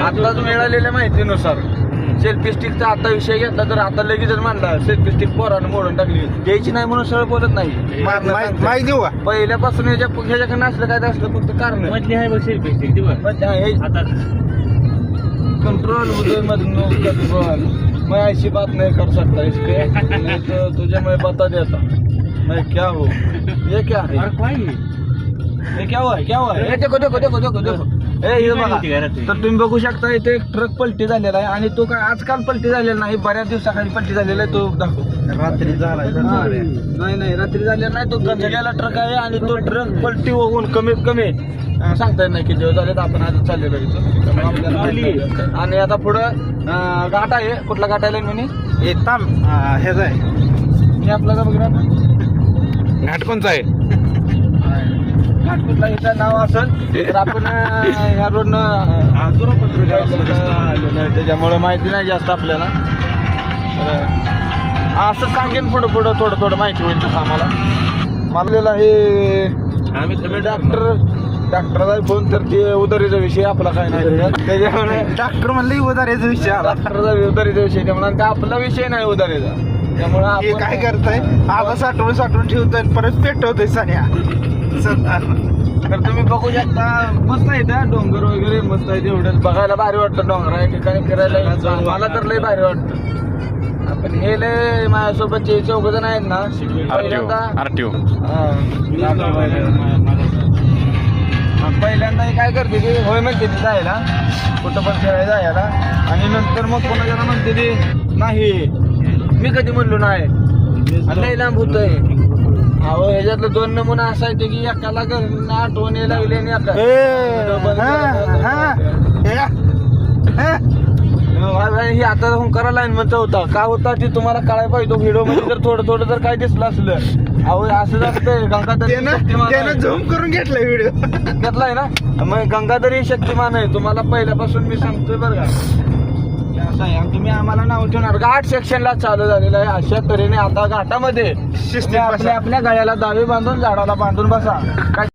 आता मिळालेल्या माहितीनुसार सेल्फी स्टिकचा आता विषय घेतला तर आता लगेच मांडला सेल्फी स्टिक पोरानं मोडून टाकली द्यायची नाही म्हणून सरळ बोलत नाही. माहिती देऊ का? पहिल्यापासून ह्याच्याकडे असलं काय ते असलं फक्त कारण मधली आहे बघ सेल्फी स्टिक ती बघ आता कंट्रोल होते मधून कंट्रोल. मैं ऐसी बात नहीं कर सकता इसके नहीं तो तुझे मैं बता देता मैं क्या हूँ. ये क्या है? अरे काय हे क्या हुआ है? देखो देखो देखो देखो देखो हे बघा. तर तुम्ही बघू शकता इथे एक ट्रक पलटी झालेला आहे आणि तो काय आजकाल पलटी झालेला नाही, बऱ्याच दिवसाखाली पलटी झालेला आहे. तो दाखव. रात्री झाला नाही रात्री झालेला नाही, तो गंजलेला ट्रक आहे आणि तो ट्रक पलटी होऊन कमीत कमी सांगता येत नाही किती दिवस झाले. आपण आज चाललेलो इथं आपल्याला. आणि आता पुढं घाट आहे. कुठला घाट आहे म्हणे? हे थांब हेच आहे मी आपल्याला बघ घाट कोणचा आहे? घाट कुठला याचं नाव असेल तर आपण ह्या रोडनं त्याच्यामुळे माहिती नाही जास्त आपल्याला. तर असं सांगेन पुढं थोडं माहिती होईल तसं आम्हाला. मला हे आम्ही डॉक्टरचा फोन तर ते उदारीचा विषय आपला काय नाही त्याच्यामुळे डॉक्टर म्हणलं उदारीचा विषय आला. डॉक्टरचा उदारीचा विषय त्यामुळे आपला विषय नाही उदारीचा. त्यामुळे हे काय करताय आता साठवून ठेवतोय परत पेटवतोय सान्या. तर तुम्ही बघू शकता मस्त आहे त्या डोंगर वगैरे मस्त आहे. एवढंच बघायला भारी वाटतं. डोंगरा ठिकाणी फिरायला मला तर लय भारी वाटतं. आपण हे लय माझ्यासोबत चौघ जण आहेत ना पहिल्यांदा हे काय करते की होय म्हणते ती जायला कुठं पण फिरायला जायला आणि नंतर मग कोणा जरा म्हणते ती नाही मी कधी म्हणलो नाही लय लांब होतंय. अहो ह्याच्यातलं 2 नमुना असायचे की एकाला आठवण यायला लागली आणि ही आता हुंकारा लाईन मध्ये होता का होता ती तुम्हाला कळायला पाहिजे. व्हिडिओ मध्ये जर थोडं जर काय दिसलं असलं अहो असं असतंय. गंगाधर झूम करून घेतलाय व्हिडिओ घेतलाय ना. मग गंगाधर शक्तिमान आहे तुम्हाला पहिल्यापासून मी सांगतोय बरं का. असं आहे आणि तुम्ही आम्हाला नाव ठेवणार. घाट सेक्शनला चालू झालेलं आहे. अशा तऱ्हेने आता घाटामध्ये आपल्या गळ्याला दावे बांधून झाडाला बांधून बसा.